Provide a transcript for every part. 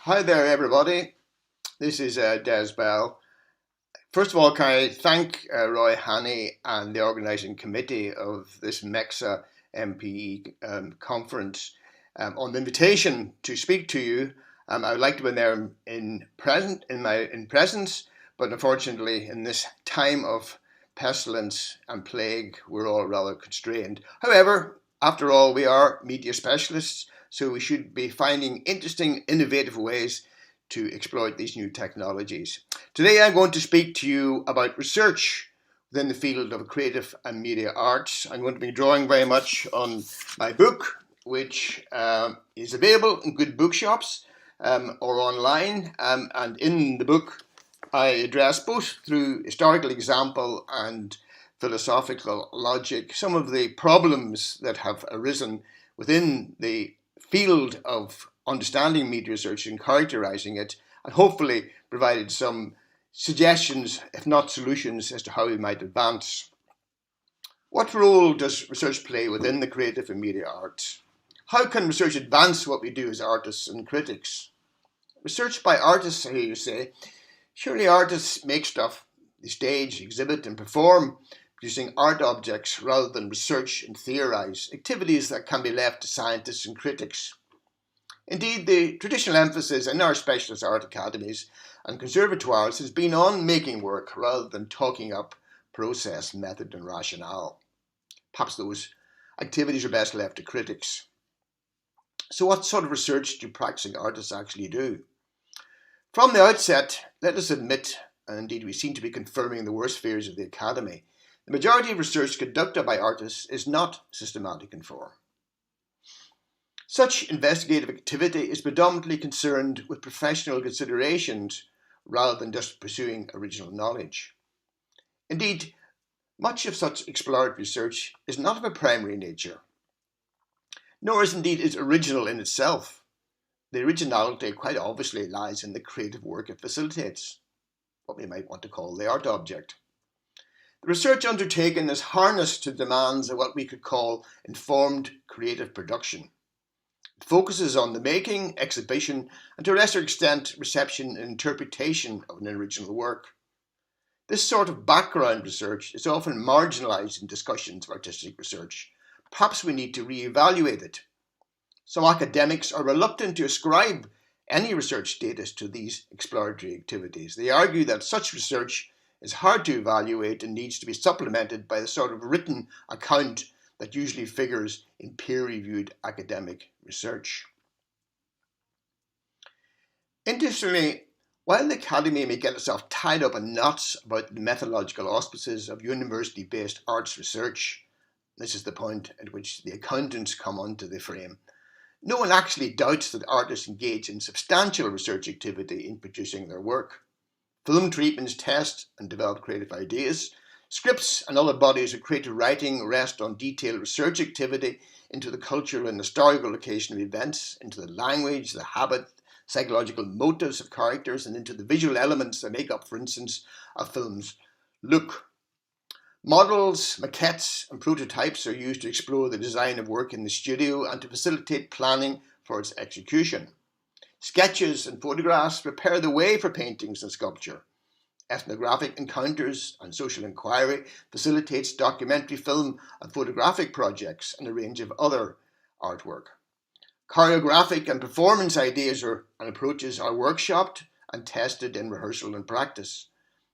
Hi there, everybody. This is Des Bell. First of all, can I thank Roy Haney and the organising committee of this MECCSA MPE conference on the invitation to speak to you. I would like to be there in presence, but unfortunately, in this time of pestilence and plague, we're all rather constrained. However, after all, we are media specialists, so we should be finding interesting, innovative ways to exploit these new technologies. Today I'm going to speak to you about research within the field of creative and media arts. I'm going to be drawing very much on my book, which is available in good bookshops or online. And in the book, I address both through historical example and philosophical logic some of the problems that have arisen within the field of understanding media research and characterizing it, and hopefully provided some suggestions, if not solutions, as to how we might advance. What role does research play within the creative and media arts? How can research advance what we do as artists and critics? Research by artists, I hear you say. Surely artists make stuff, they stage, exhibit, and perform, producing art objects rather than research and theorize, activities that can be left to scientists and critics. Indeed, the traditional emphasis in our specialist art academies and conservatoires has been on making work rather than talking up process, method, and rationale. Perhaps those activities are best left to critics. So what sort of research do practicing artists actually do? From the outset, let us admit, and indeed we seem to be confirming the worst fears of the academy, the majority of research conducted by artists is not systematic in form. Such investigative activity is predominantly concerned with professional considerations rather than just pursuing original knowledge. Indeed, much of such exploratory research is not of a primary nature, nor is indeed it original in itself. The originality quite obviously lies in the creative work it facilitates, what we might want to call the art object. The research undertaken is harnessed to demands of what we could call informed creative production. It focuses on the making, exhibition, and to a lesser extent, reception and interpretation of an original work. This sort of background research is often marginalized in discussions of artistic research. Perhaps we need to re-evaluate it. Some academics are reluctant to ascribe any research status to these exploratory activities. They argue that such research is hard to evaluate and needs to be supplemented by the sort of written account that usually figures in peer-reviewed academic research. Interestingly, while the academy may get itself tied up in knots about the methodological auspices of university-based arts research, this is the point at which the accountants come onto the frame, no one actually doubts that artists engage in substantial research activity in producing their work. Film treatments test and develop creative ideas. Scripts and other bodies of creative writing rest on detailed research activity into the cultural and historical location of events, into the language, the habit, psychological motives of characters, and into the visual elements that make up, for instance, a film's look. Models, maquettes, and prototypes are used to explore the design of work in the studio and to facilitate planning for its execution. Sketches and photographs prepare the way for paintings and sculpture. Ethnographic encounters and social inquiry facilitates documentary film and photographic projects and a range of other artwork. Choreographic and performance ideas and approaches are workshopped and tested in rehearsal and practice.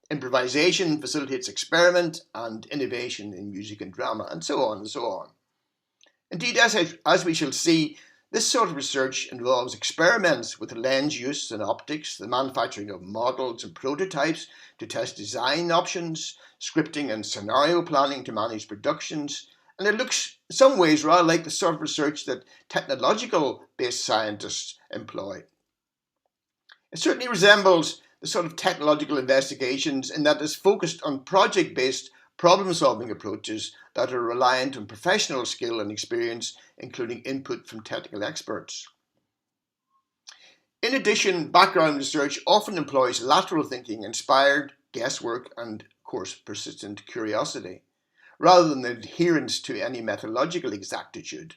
Improvisation facilitates experiment and innovation in music and drama, and so on and so on. Indeed, as we shall see, this sort of research involves experiments with lens use and optics, the manufacturing of models and prototypes to test design options, scripting and scenario planning to manage productions, and it looks in some ways rather like the sort of research that technological-based scientists employ. It certainly resembles the sort of technological investigations in that it's focused on project-based problem-solving approaches that are reliant on professional skill and experience, including input from technical experts. In addition, background research often employs lateral thinking, inspired guesswork, and, of course, persistent curiosity, rather than adherence to any methodological exactitude.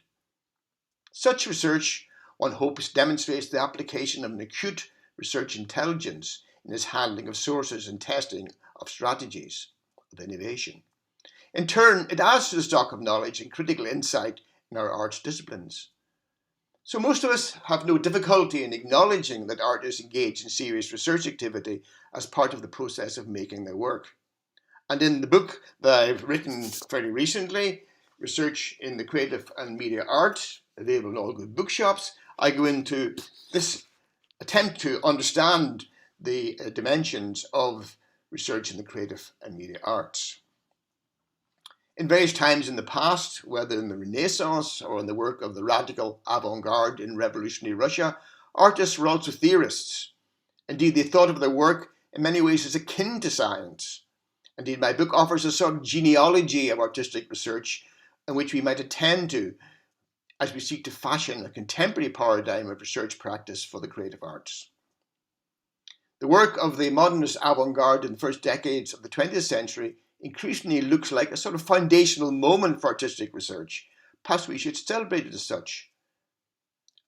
Such research, one hopes demonstrates the application of an acute research intelligence in its handling of sources and testing of strategies of innovation. In turn, it adds to the stock of knowledge and critical insight in our arts disciplines. So most of us have no difficulty in acknowledging that artists engage in serious research activity as part of the process of making their work. And in the book that I've written fairly recently, Research in the Creative and Media Arts, available in all good bookshops, I go into this attempt to understand the dimensions of research in the creative and media arts. In various times in the past, whether in the Renaissance or in the work of the radical avant-garde in revolutionary Russia, artists were also theorists. Indeed, they thought of their work in many ways as akin to science. Indeed, my book offers a sort of genealogy of artistic research in which we might attend to as we seek to fashion a contemporary paradigm of research practice for the creative arts. The work of the modernist avant-garde in the first decades of the 20th century increasingly looks like a sort of foundational moment for artistic research. Perhaps we should celebrate it as such.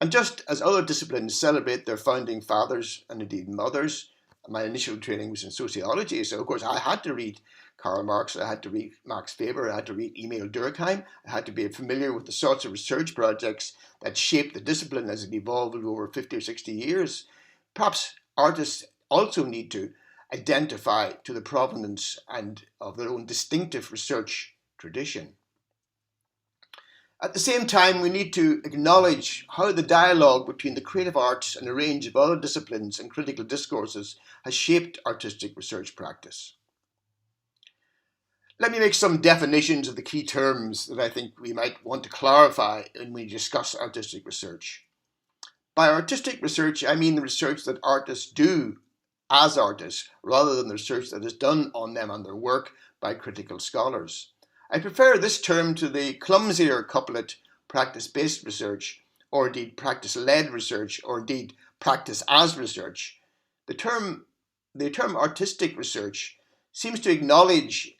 And just as other disciplines celebrate their founding fathers and indeed mothers, my initial training was in sociology, so of course I had to read Karl Marx, I had to read Max Weber, I had to read Emil Durkheim, I had to be familiar with the sorts of research projects that shaped the discipline as it evolved over 50 or 60 years. Perhaps artists also need to identify to the provenance and of their own distinctive research tradition. At the same time, we need to acknowledge how the dialogue between the creative arts and a range of other disciplines and critical discourses has shaped artistic research practice. Let me make some definitions of the key terms that I think we might want to clarify when we discuss artistic research. By artistic research, I mean the research that artists do as artists, rather than the research that is done on them and their work by critical scholars. I prefer this term to the clumsier couplet practice-based research, or indeed practice-led research, or indeed practice as research. The term artistic research seems to acknowledge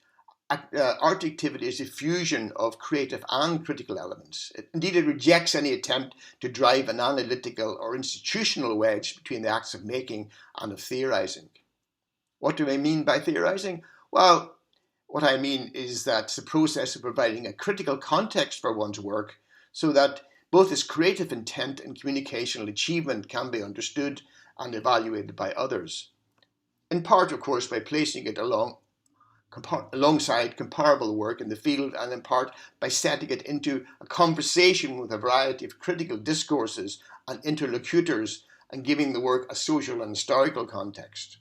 art activity as a fusion of creative and critical elements. Indeed, it rejects any attempt to drive an analytical or institutional wedge between the acts of making and of theorizing. What do I mean by theorizing? Well, what I mean is that the process of providing a critical context for one's work so that both its creative intent and communicational achievement can be understood and evaluated by others. In part, of course, by placing it alongside comparable work in the field, and in part by setting it into a conversation with a variety of critical discourses and interlocutors and giving the work a social and historical context.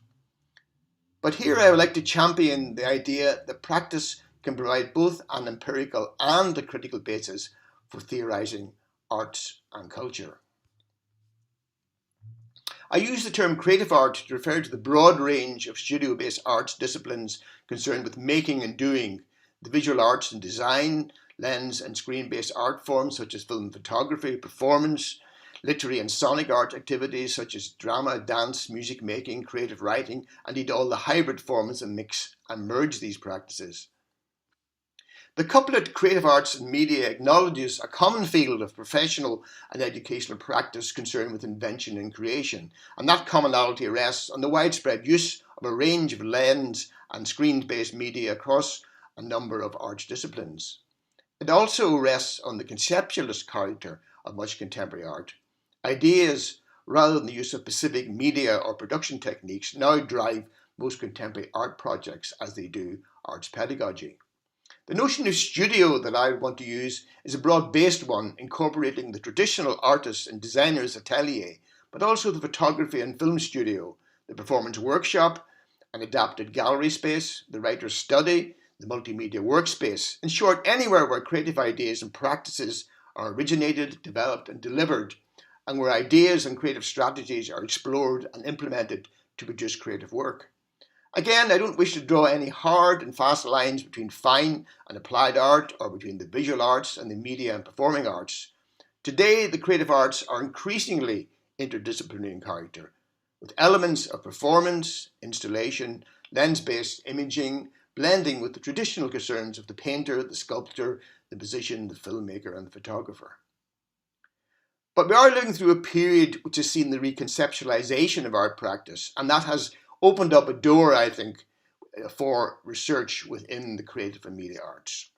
But here I would like to champion the idea that practice can provide both an empirical and a critical basis for theorizing arts and culture. I use the term creative art to refer to the broad range of studio-based arts disciplines concerned with making and doing, the visual arts and design, lens and screen-based art forms such as film photography, performance, literary and sonic art activities such as drama, dance, music making, creative writing, and indeed all the hybrid forms that mix and merge these practices. The couplet creative arts and media acknowledges a common field of professional and educational practice concerned with invention and creation, and that commonality rests on the widespread use of a range of lens and screen-based media across a number of arts disciplines. It also rests on the conceptualist character of much contemporary art. Ideas, rather than the use of specific media or production techniques, now drive most contemporary art projects as they do arts pedagogy. The notion of studio that I want to use is a broad-based one, incorporating the traditional artist and designer's atelier, but also the photography and film studio, the performance workshop, an adapted gallery space, the writer's study, the multimedia workspace. In short, anywhere where creative ideas and practices are originated, developed and delivered, and where ideas and creative strategies are explored and implemented to produce creative work. Again, I don't wish to draw any hard and fast lines between fine and applied art or between the visual arts and the media and performing arts. Today, the creative arts are increasingly interdisciplinary in character, with elements of performance, installation, lens-based imaging, blending with the traditional concerns of the painter, the sculptor, the musician, the filmmaker and the photographer. But we are living through a period which has seen the reconceptualization of art practice, and that has opened up a door, I think, for research within the creative and media arts.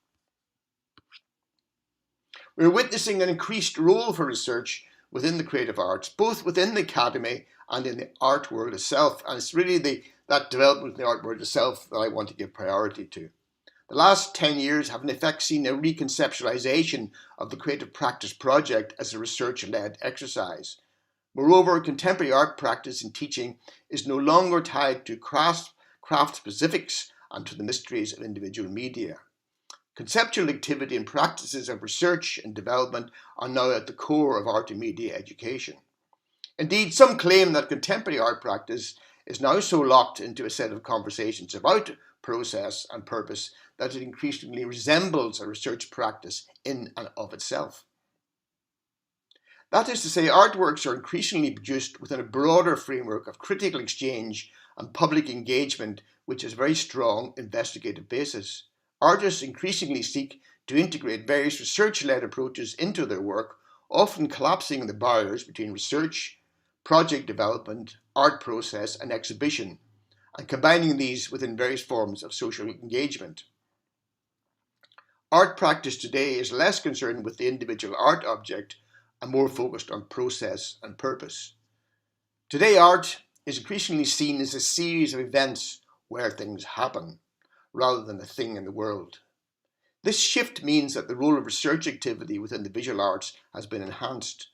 We're witnessing an increased role for research within the creative arts, both within the academy and in the art world itself. And it's really that development in the art world itself that I want to give priority to. The last 10 years have in effect seen a reconceptualization of the creative practice project as a research-led exercise. Moreover, contemporary art practice and teaching is no longer tied to craft specifics and to the mysteries of individual media. Conceptual activity and practices of research and development are now at the core of art and media education. Indeed, some claim that contemporary art practice is now so locked into a set of conversations about process and purpose that it increasingly resembles a research practice in and of itself. That is to say, artworks are increasingly produced within a broader framework of critical exchange and public engagement, which has a very strong investigative basis. Artists increasingly seek to integrate various research-led approaches into their work, often collapsing the barriers between research, project development, art process, and exhibition, and combining these within various forms of social engagement. Art practice today is less concerned with the individual art object and more focused on process and purpose. Today, art is increasingly seen as a series of events where things happen, rather than a thing in the world. This shift means that the role of research activity within the visual arts has been enhanced.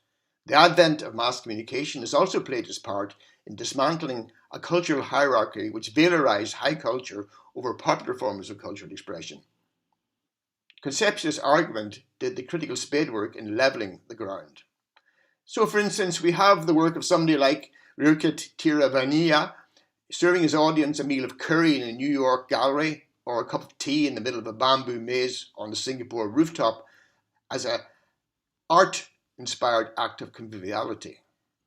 The advent of mass communication has also played its part in dismantling a cultural hierarchy which valorised high culture over popular forms of cultural expression. Conceptualist argument did the critical spadework in levelling the ground. So, for instance, we have the work of somebody like Rirkit Tiravania serving his audience a meal of curry in a New York gallery or a cup of tea in the middle of a bamboo maze on the Singapore rooftop as an art-inspired act of conviviality.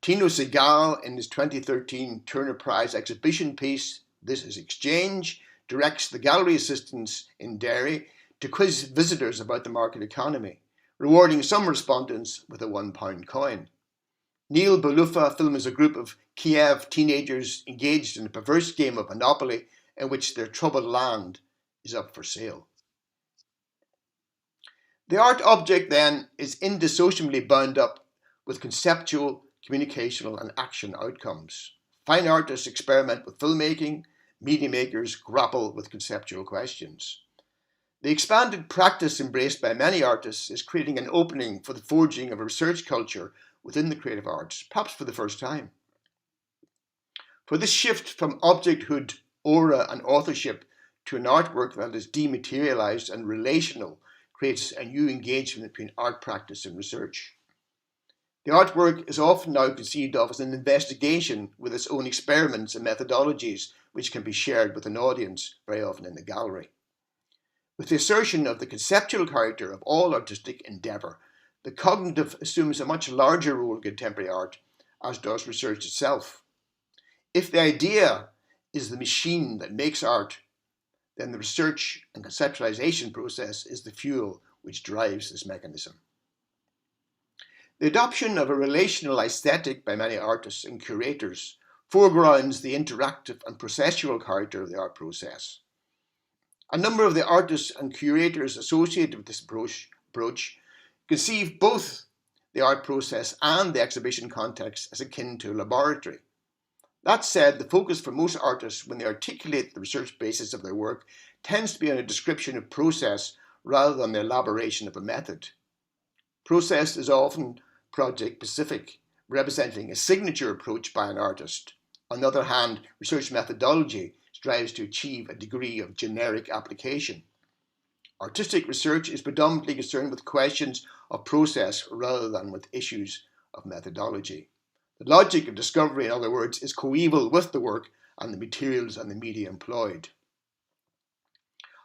Tino Segal, in his 2013 Turner Prize exhibition piece, This is Exchange, directs the gallery assistants in Derry to quiz visitors about the market economy, rewarding some respondents with a £1 coin. Neil Belufa films a group of Kiev teenagers engaged in a perverse game of Monopoly in which their troubled land is up for sale. The art object then is indissociably bound up with conceptual, communicational and action outcomes. Fine artists experiment with filmmaking, media makers grapple with conceptual questions. The expanded practice embraced by many artists is creating an opening for the forging of a research culture within the creative arts, perhaps for the first time. For this shift from objecthood, aura and authorship to an artwork that is dematerialized and relational creates a new engagement between art practice and research. The artwork is often now conceived of as an investigation with its own experiments and methodologies, which can be shared with an audience, very often in the gallery. With the assertion of the conceptual character of all artistic endeavour, the cognitive assumes a much larger role in contemporary art, as does research itself. If the idea is the machine that makes art, then the research and conceptualization process is the fuel which drives this mechanism. The adoption of a relational aesthetic by many artists and curators foregrounds the interactive and processual character of the art process. A number of the artists and curators associated with this approach conceive both the art process and the exhibition context as akin to a laboratory. That said, the focus for most artists when they articulate the research basis of their work tends to be on a description of process rather than the elaboration of a method. Process is often project-specific, representing a signature approach by an artist. On the other hand, research methodology strives to achieve a degree of generic application. Artistic research is predominantly concerned with questions of process rather than with issues of methodology. The logic of discovery, in other words, is coeval with the work and the materials and the media employed.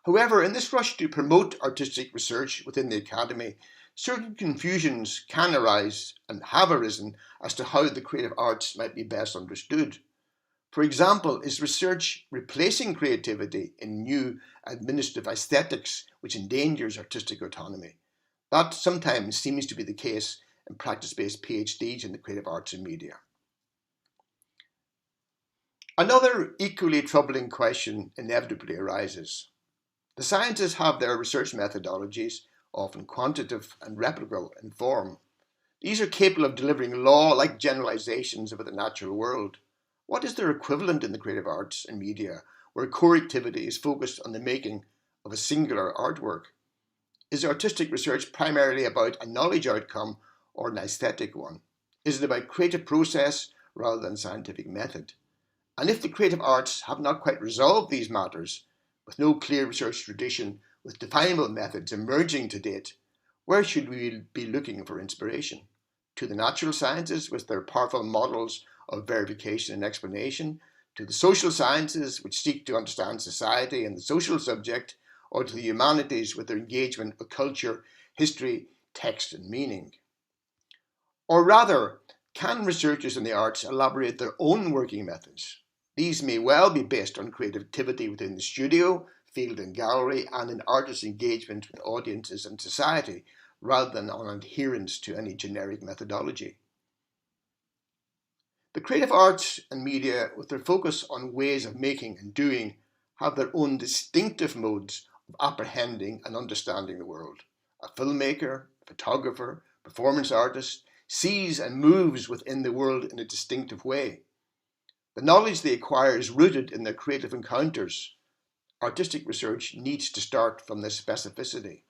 However, in this rush to promote artistic research within the academy, certain confusions can arise and have arisen as to how the creative arts might be best understood. For example, is research replacing creativity in new administrative aesthetics which endangers artistic autonomy? That sometimes seems to be the case and practice-based PhDs in the creative arts and media. Another equally troubling question inevitably arises. The sciences have their research methodologies, often quantitative and replicable in form. These are capable of delivering law-like generalizations about the natural world. What is their equivalent in the creative arts and media, where core activity is focused on the making of a singular artwork? Is artistic research primarily about a knowledge outcome or an aesthetic one? Is it about creative process rather than scientific method? And if the creative arts have not quite resolved these matters, with no clear research tradition with definable methods emerging to date, where should we be looking for inspiration? To the natural sciences with their powerful models of verification and explanation, to the social sciences which seek to understand society and the social subject, or to the humanities with their engagement with culture, history, text and meaning? Or rather, can researchers in the arts elaborate their own working methods? These may well be based on creativity within the studio, field and gallery, and in artists' engagement with audiences and society, rather than on adherence to any generic methodology. The creative arts and media, with their focus on ways of making and doing, have their own distinctive modes of apprehending and understanding the world. A filmmaker, photographer, performance artist sees and moves within the world in a distinctive way. The knowledge they acquire is rooted in their creative encounters. Artistic research needs to start from this specificity.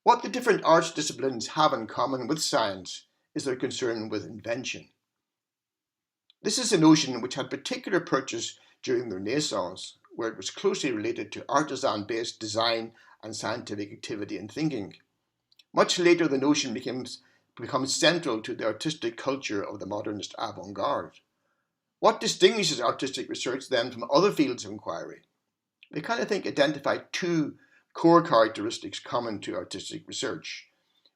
What the different arts disciplines have in common with science is their concern with invention. This is a notion which had particular purchase during the Renaissance, where it was closely related to artisan-based design and scientific activity and thinking. Much later, the notion becomes central to the artistic culture of the modernist avant-garde. What distinguishes artistic research then from other fields of inquiry? We kind of think identify two core characteristics common to artistic research,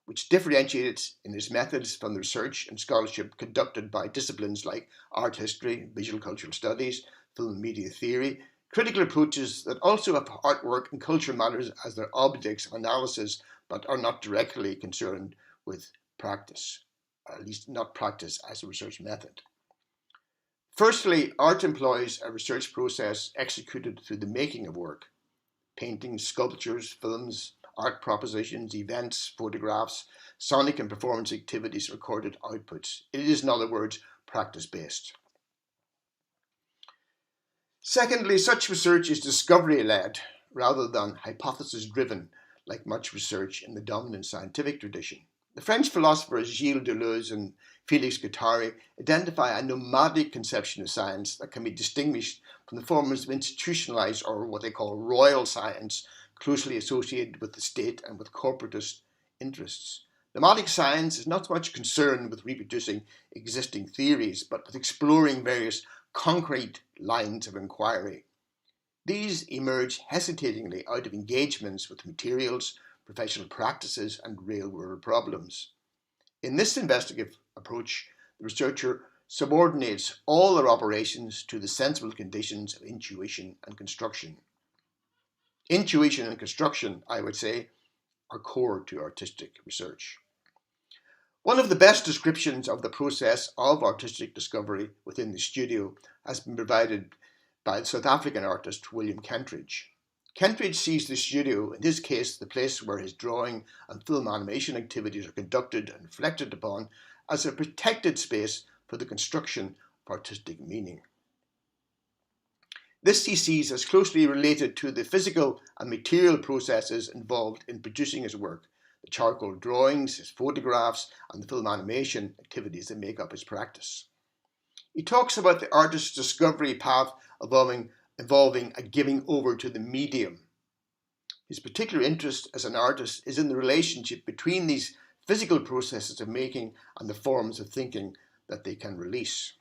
which differentiate it in its methods from the research and scholarship conducted by disciplines like art history, visual cultural studies, film and media theory, critical approaches that also have artwork and cultural matters as their objects of analysis but are not directly concerned with practice, or at least not practice as a research method. Firstly, art employs a research process executed through the making of work. Paintings, sculptures, films, art propositions, events, photographs, sonic and performance activities, recorded outputs. It is, in other words, practice-based. Secondly, such research is discovery-led rather than hypothesis-driven, like much research in the dominant scientific tradition. The French philosophers Gilles Deleuze and Félix Guattari identify a nomadic conception of science that can be distinguished from the forms of institutionalized or what they call royal science, closely associated with the state and with corporatist interests. Nomadic science is not so much concerned with reproducing existing theories, but with exploring various concrete lines of inquiry. These emerge hesitatingly out of engagements with materials, professional practices, and real-world problems. In this investigative approach, the researcher subordinates all their operations to the sensible conditions of intuition and construction. Intuition and construction, I would say, are core to artistic research. One of the best descriptions of the process of artistic discovery within the studio has been provided by the South African artist William Kentridge. Kentridge sees the studio, in his case the place where his drawing and film animation activities are conducted and reflected upon, as a protected space for the construction of artistic meaning. This he sees as closely related to the physical and material processes involved in producing his work, the charcoal drawings, his photographs, and the film animation activities that make up his practice. He talks about the artist's discovery path involving a giving over to the medium. His particular interest as an artist is in the relationship between these physical processes of making and the forms of thinking that they can release.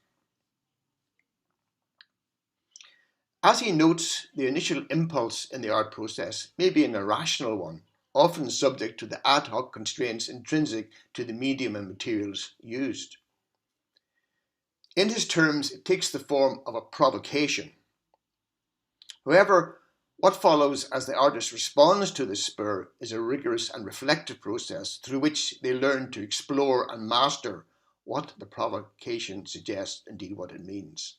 As he notes, the initial impulse in the art process may be an irrational one, often subject to the ad hoc constraints intrinsic to the medium and materials used. In his terms, it takes the form of a provocation. However, What follows as the artist responds to this spur is a rigorous and reflective process through which they learn to explore and master what the provocation suggests, indeed what it means.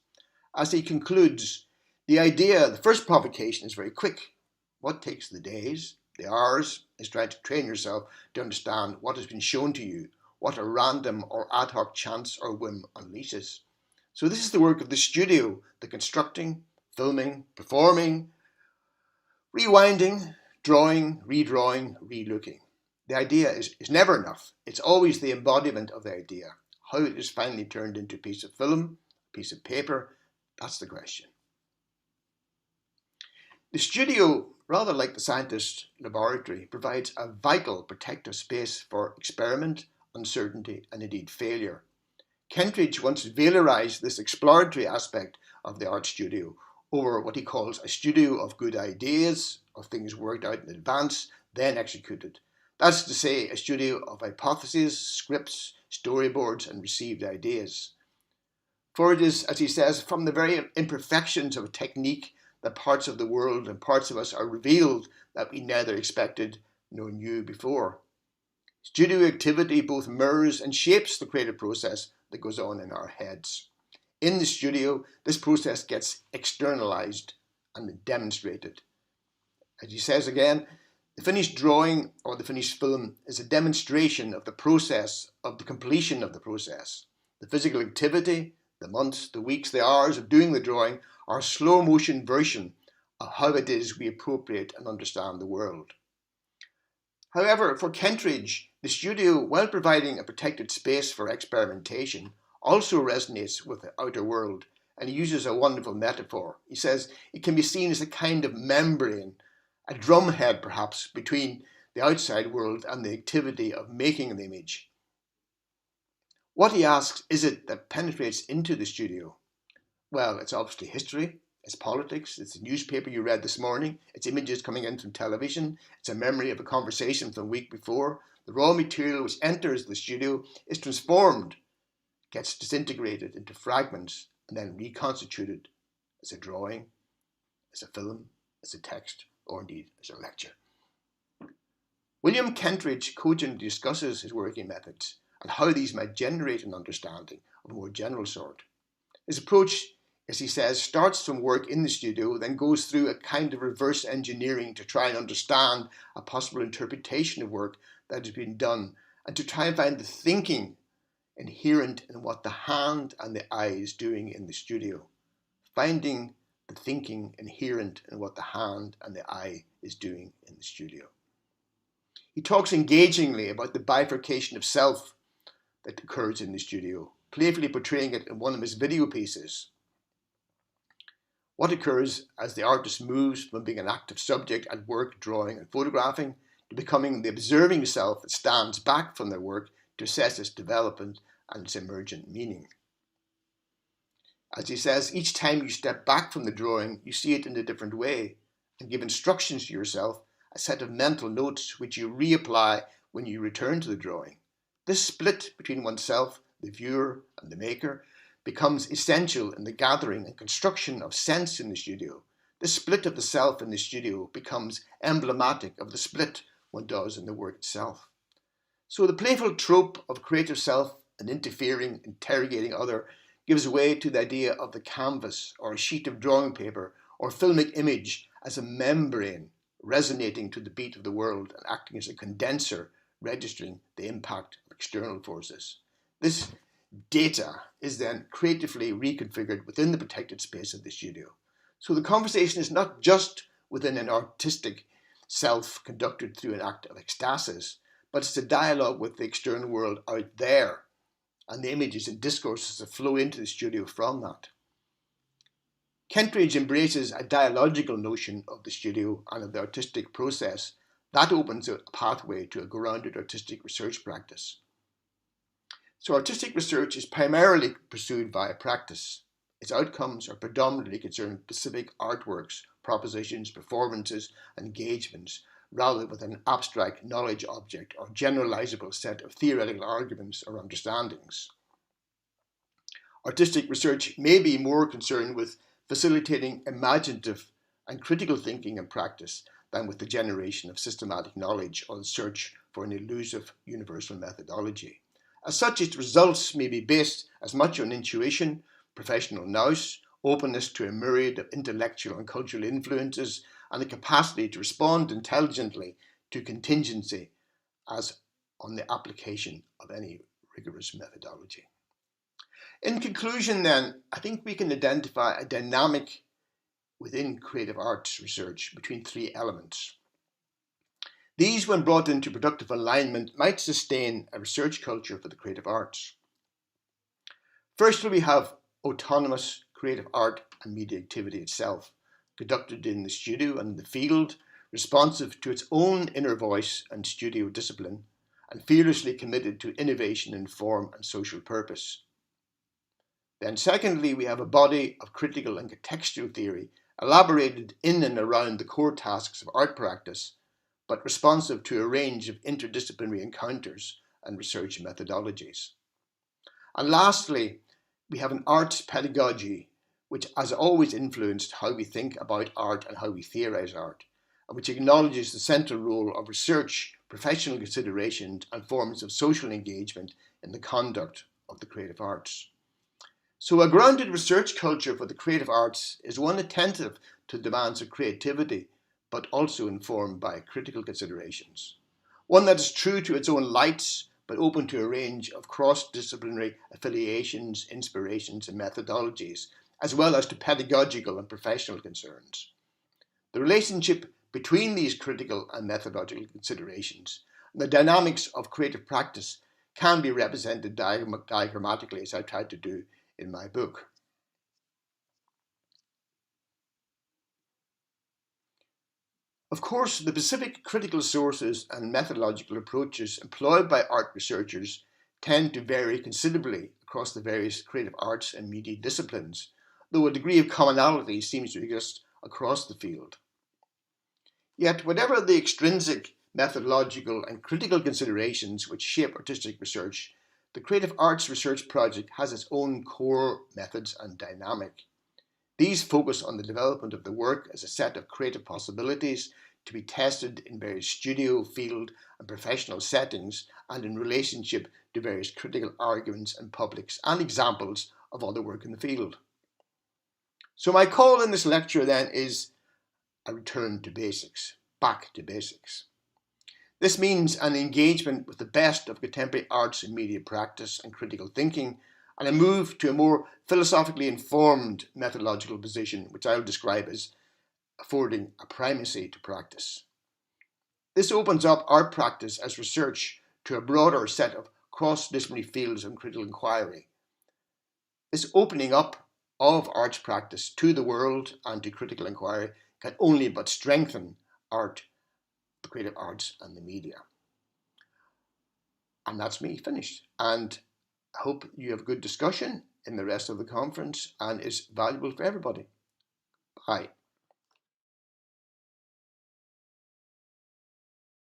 As he concludes, the first provocation is very quick. What takes the days, the hours, is trying to train yourself to understand what has been shown to you, what a random or ad hoc chance or whim unleashes. So this is the work of the studio, the constructing, filming, performing, rewinding, drawing, redrawing, relooking. The idea is never enough. It's always the embodiment of the idea. How it is finally turned into a piece of film, a piece of paper, that's the question. The studio, rather like the scientist's laboratory, provides a vital protective space for experiment, uncertainty, and indeed failure. Kentridge once valorised this exploratory aspect of the art studio over what he calls a studio of good ideas, of things worked out in advance, then executed. That's to say, a studio of hypotheses, scripts, storyboards, and received ideas. For it is, as he says, from the very imperfections of a technique that parts of the world and parts of us are revealed that we neither expected nor knew before. Studio activity both mirrors and shapes the creative process that goes on in our heads. In the studio, this process gets externalized and demonstrated. As he says again, the finished drawing or the finished film is a demonstration of the process, of the completion of the process. The physical activity, the months, the weeks, the hours of doing the drawing are a slow motion version of how it is we appropriate and understand the world. However, for Kentridge, the studio, while providing a protected space for experimentation, also resonates with the outer world, and he uses a wonderful metaphor. He says it can be seen as a kind of membrane, a drumhead perhaps, between the outside world and the activity of making the image. What, he asks, is it that penetrates into the studio? Well, it's obviously history, it's politics, it's the newspaper you read this morning, it's images coming in from television, it's a memory of a conversation from the week before. The raw material which enters the studio is transformed, gets disintegrated into fragments, and then reconstituted as a drawing, as a film, as a text, or indeed as a lecture. William Kentridge cogently discusses his working methods and how these might generate an understanding of a more general sort. His approach, as he says, starts from work in the studio, then goes through a kind of reverse engineering to try and understand a possible interpretation of work that has been done, and to try and find the thinking inherent in what the hand and the eye is doing in the studio. Finding the thinking inherent in what the hand and the eye is doing in the studio. He talks engagingly about the bifurcation of self that occurs in the studio, playfully portraying it in one of his video pieces. What occurs as the artist moves from being an active subject at work, drawing and photographing, to becoming the observing self that stands back from their work to assess its development and its emergent meaning. As he says, each time you step back from the drawing, you see it in a different way and give instructions to yourself, a set of mental notes which you reapply when you return to the drawing. This split between oneself, the viewer, and the maker becomes essential in the gathering and construction of sense in the studio. The split of the self in the studio becomes emblematic of the split one does in the work itself. So the playful trope of creative self and interfering, interrogating other gives way to the idea of the canvas or a sheet of drawing paper or filmic image as a membrane resonating to the beat of the world and acting as a condenser, registering the impact of external forces. This data is then creatively reconfigured within the protected space of the studio. So the conversation is not just within an artistic self conducted through an act of ecstasis, but it's a dialogue with the external world out there, and the images and discourses that flow into the studio from that. Kentridge embraces a dialogical notion of the studio and of the artistic process. That opens a pathway to a grounded artistic research practice. So artistic research is primarily pursued via practice. Its outcomes are predominantly concerned with specific artworks, propositions, performances, engagements, rather with an abstract knowledge object or generalizable set of theoretical arguments or understandings. Artistic research may be more concerned with facilitating imaginative and critical thinking and practice than with the generation of systematic knowledge or the search for an elusive universal methodology. As such, its results may be based as much on intuition, professional nous, openness to a myriad of intellectual and cultural influences, and the capacity to respond intelligently to contingency as on the application of any rigorous methodology. In conclusion then, I think we can identify a dynamic within creative arts research between three elements. These, when brought into productive alignment, might sustain a research culture for the creative arts. Firstly, we have autonomous creative art and media activity itself, conducted in the studio and the field, responsive to its own inner voice and studio discipline, and fearlessly committed to innovation in form and social purpose. Then secondly, we have a body of critical and contextual theory elaborated in and around the core tasks of art practice, but responsive to a range of interdisciplinary encounters and research methodologies. And lastly, we have an arts pedagogy, which has always influenced how we think about art and how we theorize art, and which acknowledges the central role of research, professional considerations, and forms of social engagement in the conduct of the creative arts. So a grounded research culture for the creative arts is one attentive to the demands of creativity, but also informed by critical considerations. One that is true to its own lights, but open to a range of cross-disciplinary affiliations, inspirations, and methodologies, as well as to pedagogical and professional concerns. The relationship between these critical and methodological considerations and the dynamics of creative practice can be represented diagrammatically, as I tried to do in my book. Of course, the specific critical sources and methodological approaches employed by art researchers tend to vary considerably across the various creative arts and media disciplines, though a degree of commonality seems to exist across the field. Yet, whatever the extrinsic, methodological, and critical considerations which shape artistic research, the creative arts research project has its own core methods and dynamic. These focus on the development of the work as a set of creative possibilities to be tested in various studio, field, and professional settings, and in relationship to various critical arguments and publics and examples of other work in the field. So my call in this lecture then is a return to basics, back to basics. This means an engagement with the best of contemporary arts and media practice and critical thinking, and a move to a more philosophically informed methodological position, which I'll describe as affording a primacy to practice. This opens up art practice as research to a broader set of cross-disciplinary fields of critical inquiry. This opening up of arts practice to the world and to critical inquiry can only but strengthen art, the creative arts, and the media. And that's me finished. And I hope you have good discussion in the rest of the conference and is valuable for everybody. Bye.